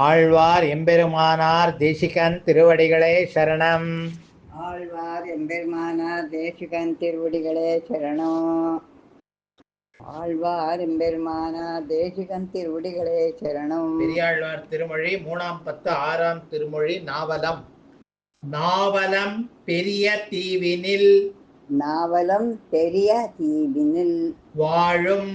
ஆழ்வார் எம்பெருமானார் தேசிகன் திருவடிகளே சரணம். ஆழ்வார் எம்பெருமானார் தேசிகன் திருவடிகளே சரணம். ஆழ்வார் எம்பெருமானார் தேசிகன் திருவடிகளே சரணம். பெரியாழ்வார் திருமொழி 3ஆம் பத்து 6ஆம் திருமொழி. நாவலம். நாவலம் பெரிய தீவினில் நாவலம் பெரிய தீவினில் வாழும்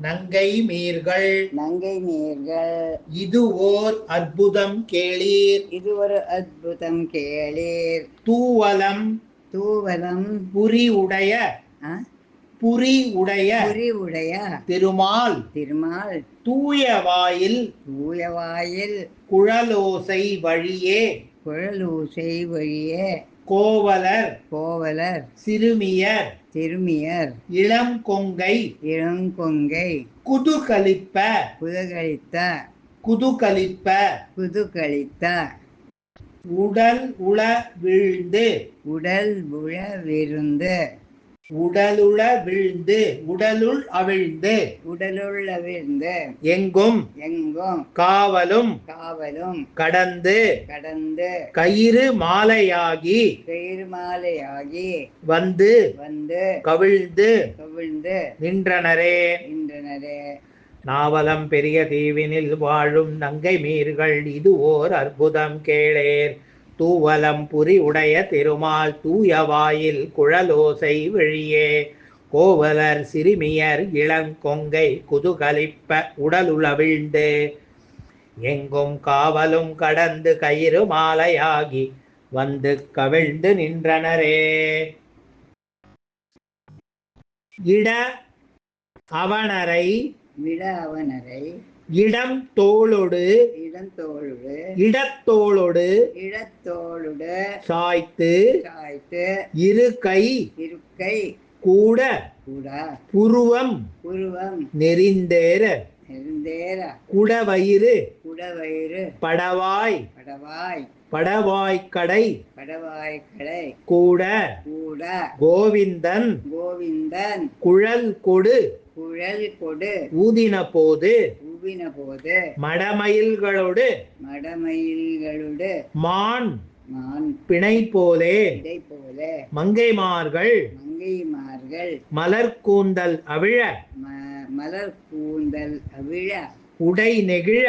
நங்கை மீர்கள் நங்கை நீர்கள் இது ஓர் அற்புதம் கேளீர். இது ஒரு அற்புதம் கேளீர். தூவலம் புரி உடைய திருமால் தூய வாயில் குழலோசை வழியே கோவலர் சிறுமியர் இளம் கொங்கை குதுகலிப்ப உடல் உள விழுந்து உடலுள் அவிழ்ந்து எங்கும் காவலும் கடந்து கயிறு மாலையாகி வந்து கவிழ்ந்து நின்றனரே. நாவலம் பெரிய தீவினில் வாழும் நங்கை மீர்கள் இது ஓர் அற்புதம் கேளேர். தூவலம் புரி உடைய திருமால் தூய வாயில் குழலோசை வெளியே கோவலர் சிறுமியர் இளங்கொங்கை குதுகலிப்ப உடலுளவிழ்ந்து எங்கும் காவலும் கடந்து கயிறு மாலையாகி வந்து கவிழ்ந்து நின்றனரே. இட அவனரை இடம் தோளொடு இடத்தோளொடு சாய்த்து இரு கை கூட புருவம் நெறிந்தேற குடவயிறு படவாய் கடை கூட கோவிந்தன் குழல் கொடு ஊதின போது மடமயில்களோடு மான் பிணை போலே மங்கைமார்கள் மலர் கூந்தல் அவிழ உடல் நெகிழ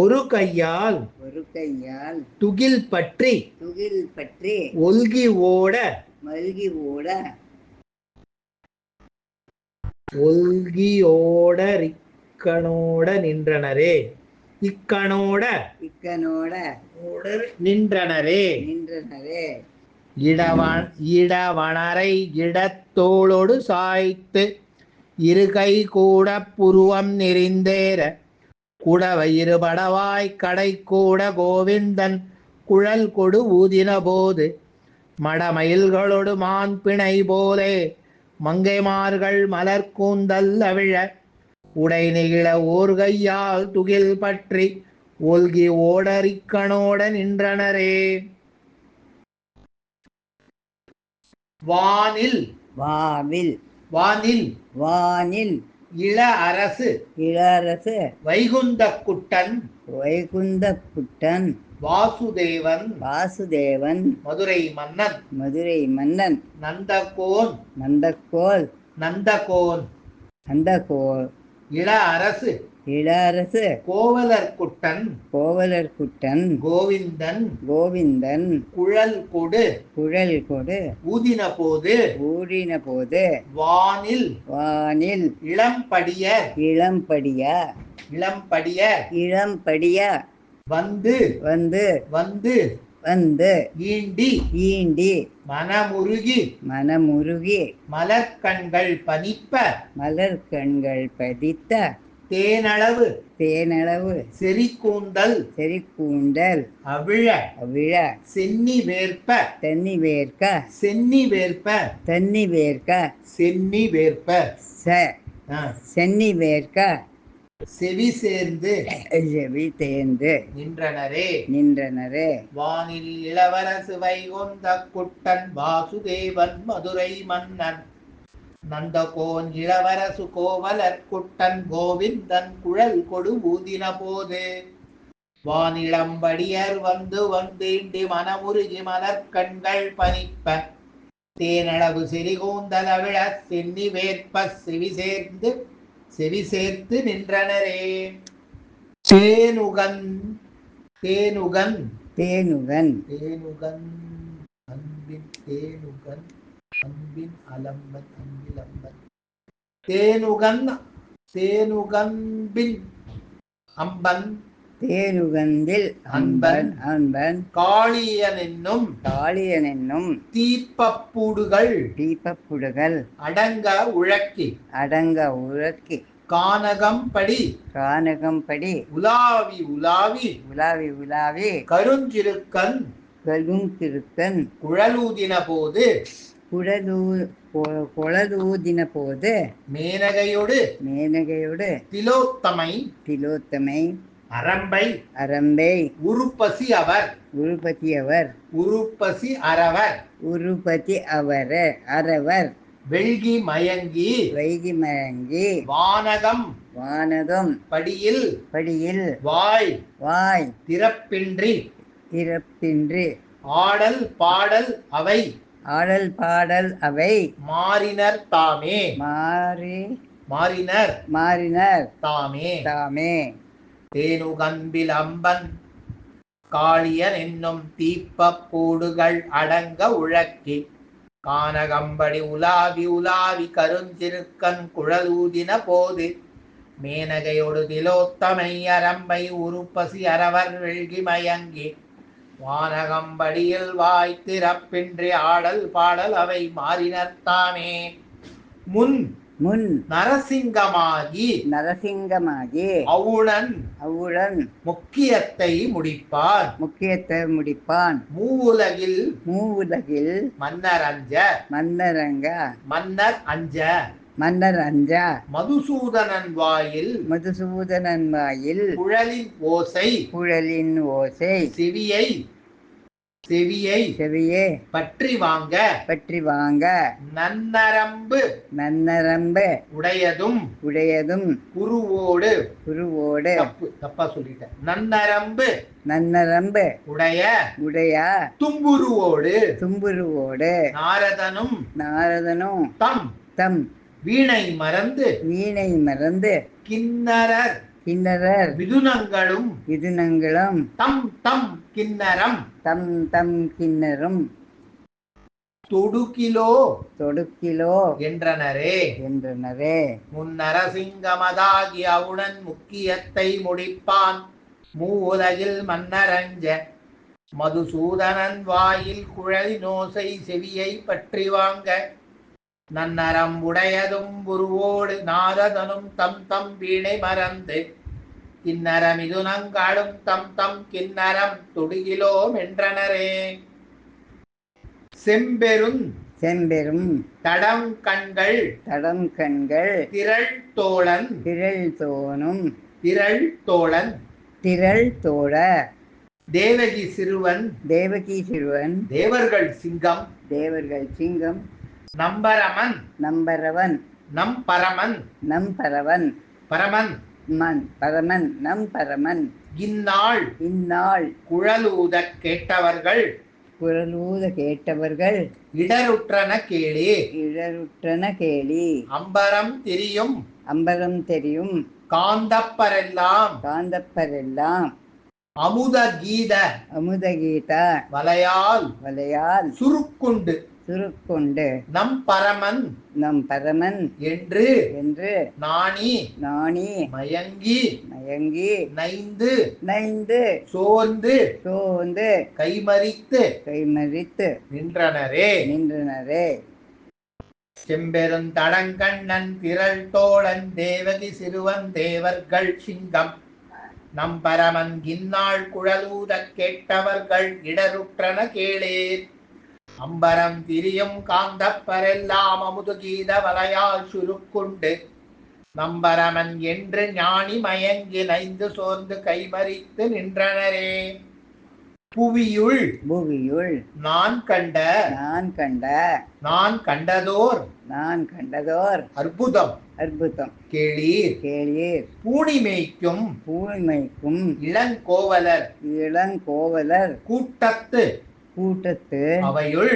ஒரு கையால் துகில் பற்றி ஒல்கி ஓட இக்கணோட நின்றனரே. இடவனரை இடத்தோளோடு சாய்த்து இருகை கூட புருவம் நெறிந்தேற குடவயிறு படவாய் கடை கூட கோவிந்தன் குழல் கொடு ஊதின போது மடமயில்களோடு மான் பிணை போலே மங்கைமார்கள் மலர் கூந்தல் அவிழ உடை நெகிழ ஓர் கையால் துகில் பற்றி ஒல்கி ஓடரிக்கணோட நின்றனரே. வானில் இள அரசு வைகுந்த குட்டன் வாசுதேவன் மதுரை மன்னன் நந்தகோன் இள அரசு கோவலர் குட்டன் கோவிந்தன் குழல் கொடு ஊதின போது வானில் இளம்படிய வந்து ஈண்டி மனமுருகி மலர்கண்கள் பதித்த தேனளவு செறிக்கூந்தல் அவிழ சென்னி வேர்க்க செவி சேர்ந்து நின்றனரே. வானில் இளவரசு வைகுந்த குட்டன் வாசுதேவன் மதுரை மன்னன் நந்தகோன் இளவரசு கோவலர் குட்டன் கோவிந்தன் குழல் கொடு ஊதின போது வானிளம்படியர் வந்து வந்தீண்டி மனமுருகி மலர்கண்கள் பனிப்ப தேனளவு செறிகூந்தலவிழ சென்னி வேற்ப செவி சேர்த்து நின்றனரே. தேனுகன் தேனுகன் தேனுகன் தேனுகன் அன்பின் தேனுகன் அன்பின் அலம்பன் அன்பிலம்பன் தேனுகன் தேனுகன்பின் அம்பன் தேனுகந்தில் அன்பன் அன்பன் காளியன் என்னும் தீப்பப்புடுகள் அடங்க உழக்கி கானகம்படி உலாவி கருஞ்சிருக்கன் குழலூதின போது மேனகையோடு திலோத்தமை அரம்பை உருப்பசி அரவர் வெள்கி மயங்கி வானகம் படியில் வாய் திறப்பின்றி ஆடல் பாடல் அவை மாறினர் தாமே தேனுகன்பில் அம்பன் காளியன் என்னும் தீப்பப்பூடுகள் அடங்க உழக்கி கானகம்படி உலாவி கருஞ்சிருக்கன் குழலூதின போது மேனகையோடு திலோத்தமை அரம்பை உருப்பசி அரவர் வெள்கி மயங்கி வானகம்படியில் வாய் திறப்பின்றி ஆடல் பாடல் அவை மாறினர் தாமே. முன் நரசிங்கமாகி அவுணன் முக்கியத்தை முடிப்பான் மூவுலகில் மன்னர் அஞ்ச மதுசூதனன் வாயில் குழலின் ஓசை செவியை பற்றி வாங்க நன்னரம்பு உடையதும் குருவோடு தப்பா சொல்லிட்டேன். நன்னரம்பு உடைய தும்புருவோடு நாரதனும் தம் வீணை மறந்து கிண்ணரர் விதுனங்களும் தம் கிண்ணரும் தொடுக்கிலோ என்றனரே. முன்னரசிங்கமதாகி அவுணன் முக்கியத்தை முடிப்பான் மூவுலகில் மன்னரஞ்ச மதுசூதனன் வாயில் குழலினோசை செவியை பற்றி வாங்க நன்னரம் உடையதும் குருவோடு நாரதனும் தம் வீணை மறந்து கிண்ணரம் இதுனங்காடும் தம் கிண்ணரம் தொடுகிலோம் என்றனரே. செம்பெரும் தடம் கண்கள் திரள் தோழ தேவகி சிறுவன் தேவர்கள் சிங்கம் நம்பரவன் பரமன் இந்நாள் குழலூத கேட்டவர்கள் இடருற்றன கேளி அம்பரம் தெரியும் காந்தப்பரெல்லாம் அமுத கீத வலையால் சுருக்குண்டு நம் பரமன் என்று நாணி மயங்கி நைந்து சோர்ந்து கைமறித்து நின்றனரே. செம்பெருந்தடங்கண்ணன் திரள் தோழன் தேவகி சிறுவன் தேவர்கள் சிங்கம் நம் பரமன் இந்நாள் குழலூத கேட்டவர்கள் இடருற்றன கேளேர் அம்பரம் திரியும் காந்தப்பரெல்லாம் அமுது கீத வலையால் சுருக்குண்டு நம்பரமன் என்று ஞானி மயங்கி நைந்து சோர்ந்து கைமறித்து நின்றனரே. புவியுள் புவியுள் நான் கண்ட நான் கண்டதோர் அற்புதம் அற்புதம் கேளீர். கேளீர். பூணிமேய்க்கும் பூமைக்கும் இளங்கோவலர் கூட்டத்து அவையுள்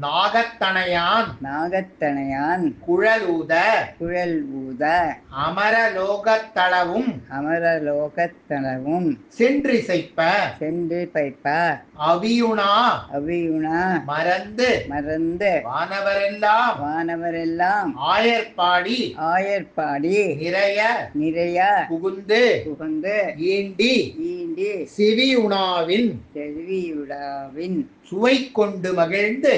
நாகத்தனையான் குழலூத அமரலோகத்தளவும் சென்றிசைப்ப அவியுணா மறந்து வானவரெல்லாம் ஆயர்பாடி நிறைய புகுந்து ஈண்டி செவியுணாவின் சுவை கொண்டு மகிழ்ந்து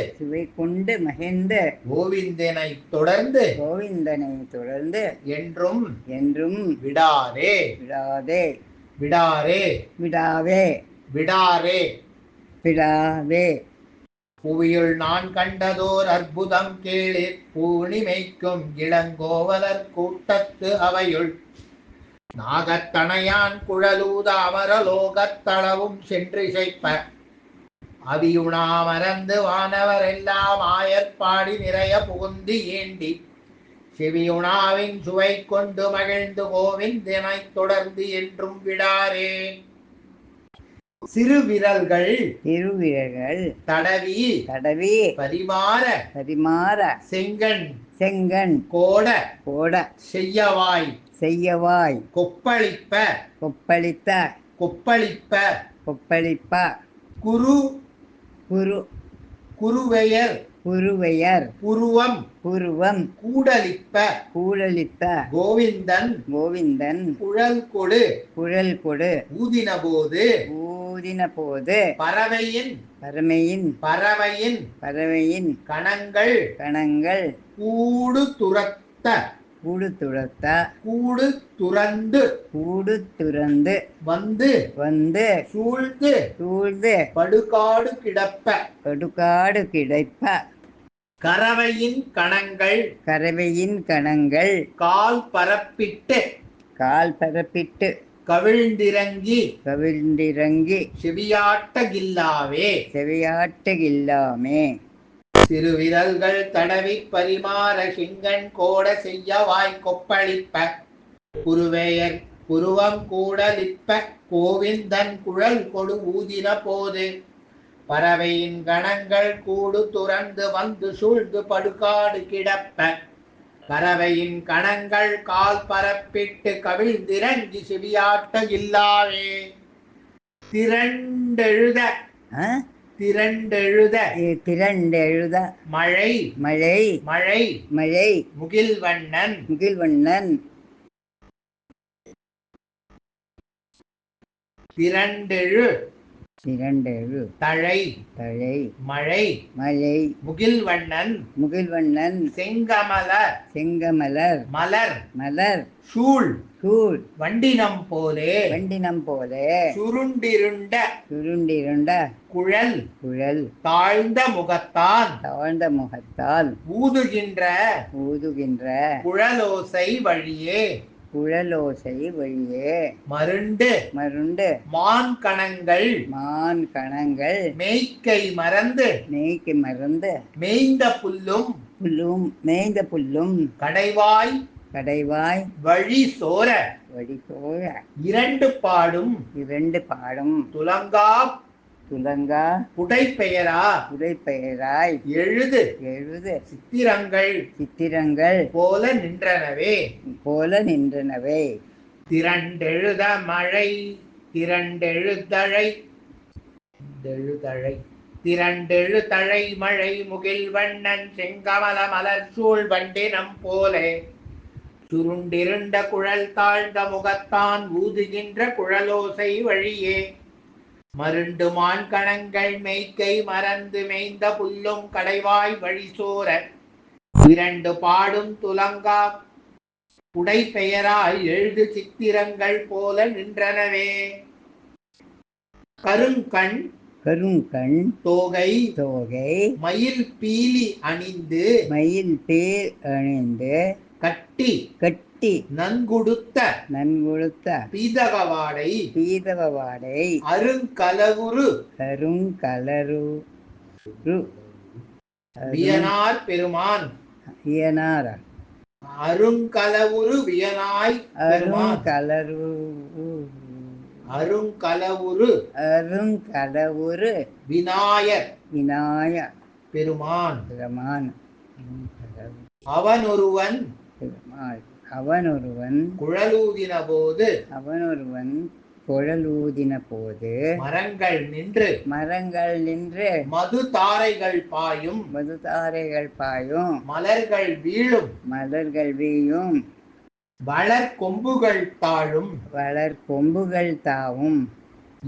கோவிந்தனைத் தொடர்ந்து என்றும் விடாரே. புவியுள் நான் கண்டதோர் அற்புதம் கேளிர். பூணிமைக்கும் இளங்கோவலர் கூட்டத்து அவையுள் நாகத்தனையான் குழலூத அமரலோகத்தளவும் சென்றிசைப்ப அவியுணா மறந்து வானவரெல்லாம் ஆயர்பாடி நிறைய புகுந்து ஏண்டி செவியுணாவின் சுவை கொண்டு மகிழ்ந்து கோவிந்தனைத் தொடர்ந்து என்றும் விடாரே. சிறு விரல்கள் தடவி பரிமாற செங்கண் கோட செய்யவாய் கொப்பளிப்ப குருவையர் புருவம் கூடலிப்ப கோவிந்தன் குழல் கொடு ஊதின போது பறவையின் கணங்கள் கூடு துறந்து வந்து சூழ்ந்து படுகாடு கிடப்ப கறவையின் கணங்கள் கால் பரப்பிட்டு கவிழ்ந்திறங்கி செவியாட்டகில்லாமே. சிறுவிரல்கள் தடவி பரிமாற செங்கண் கோட செய்யவாய் கொப்பளிப்ப குருவேயர் புருவம் கூடலிப்ப கோவிந்தன் குழல் கொடு ஊதின போது பறவையின் கணங்கள் கூடு துறந்து வந்து சூழ்ந்து படுகாடு கிடப்ப கறவையின் கணங்கள் கால் பரப்பிட்டு கவிழ்ந்திறங்கி செவியாட்டகில்லாவே. திரண்டெழுத மழை முகில்வண்ணன் திரண்டெழு தழை மழை முகில்வண்ணன் செங்கமலர் மலர் சூழ் வண்டினம் போலே சுருண்டிருண்ட குழல் தாழ்ந்த முகத்தான் ஊதுகின்ற குழலோசை வழியே மருண்டு மான் கணங்கள் மேய்க்கை மறந்து மேய்ந்த புல்லும் கடைவாய் வழி சோர இரண்டு பாடும் துலங்கா புடைப்பெயராய் எழுது சித்திரங்கள் போல நின்றனவே. திரண்டெழுத மழை திரண்டெழுதழை மழை முகில்வண்ணன் செங்கமல மலர் சூழ் வண்டினம் போலே சுருண்டிருண்ட குழல் தாழ்ந்த முகத்தான் ஊதுகின்ற குழலோசை வழியே மருண்டு மான் கணங்கள் மேய்க்கை மறந்து மேய்ந்த புல்லும் கடைவாய் வழி சோர இரண்டு பாடும் துலங்கா புடைப்பெயராய் எழுது சித்திரங்கள் போல நின்றனவே. கருங்கண் தோகை மயில் பீலி அணிந்து கட்டி கட்டி நன்குடுத்த நன்கொழுத்த பீதகவாடை பீதவாடை அருங்கலவுரு கருங்கலரு வியனார் பெருமான் இயனார அருங்கலவுரு வியனாய் பெருமான் அருங்கலரு அருங்கலவுரு அருங்கலவுரு விநாயர் விநாய பெருமான் பெருமான் அவனொருவன் பெருமாள் அவனொருவன் குழலூதின போது அவனொருவன் குழலூதின போது மரங்கள் நின்று மது தாரைகள் பாயும் மதுதாரைகள் பாயும் மலர்கள் வீழும் வளர் கொம்புகள் தாழும் வளர் கொம்புகள் தாவும்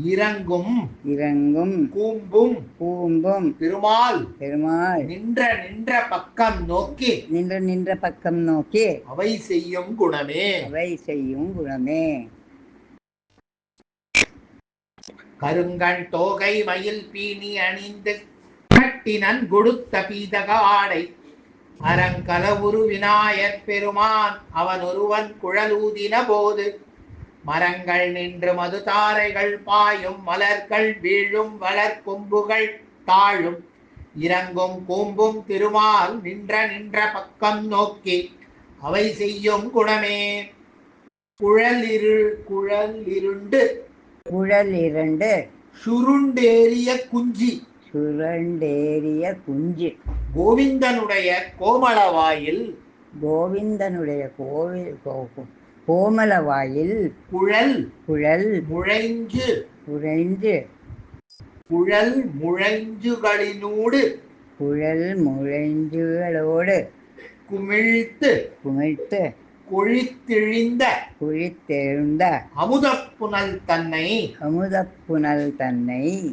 இறங்கும் கூம்பும் திருமால் நின்ற பக்கம் நோக்கி அவை செய்யும் குணமே கருங்கண் தோகை மயில் பீனி அணிந்து கட்டினன் கொடுத்த பீதக ஆடை அறங்கலவுரு விநாயகப் பெருமான் அவன் ஒருவன் குழலூதின போது மரங்கள் நின்று மதுதாரைகள் பாயும் மலர்கள் வீழும் வளர் கொம்புகள் தாழும் இறங்கும் கூம்பும் திருமால் நின்ற பக்கம் நோக்கி அவை செய்யும் குணமே குழலிரண்டு சுருண்டேறிய குஞ்சி கோவிந்தனுடைய கோமளவாயில் கோமளவாயில் குழல் முழஞ்சுகளோடு குமிழ்த்து கொழித்தெழுந்த அமுதப்புனல் தன்னை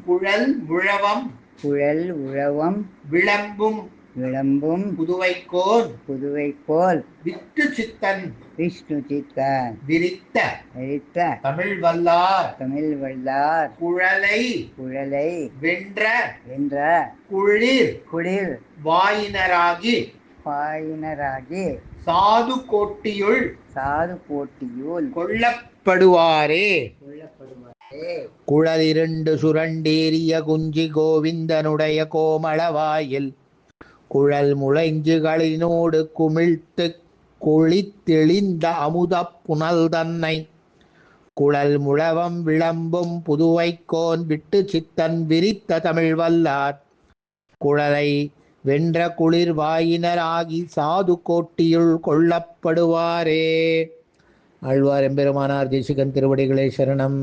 குழல் உழவம் விளம்பும் புதுவைக்கோல் விஷ்ணு சித்தன் விரித்த தமிழ் வல்லார் குழலை வென்ற குளிர் வாயினராகி சாது கோட்டியுள் கொள்ளப்படுவாரே குழலிரண்டு சுரண்டேறிய குஞ்சி கோவிந்தனுடைய கோமளவாயில் குழல் முளைஞ்சுகளினோடு குமிழ்த்து கொழித்தெளிந்த அமுதப் புனல் தன்னை குழல் முழவம் விளம்பும் புதுவைக்கோன் விட்டு சித்தன் விரித்த தமிழ் வல்லார் குழலை வென்ற குளிர் வாயினராகி சாது கோட்டியுள் கொள்ளப்படுவாரே. ஆழ்வார் எம்பெருமானார் தேசிகன் திருவடிகளே சரணம்.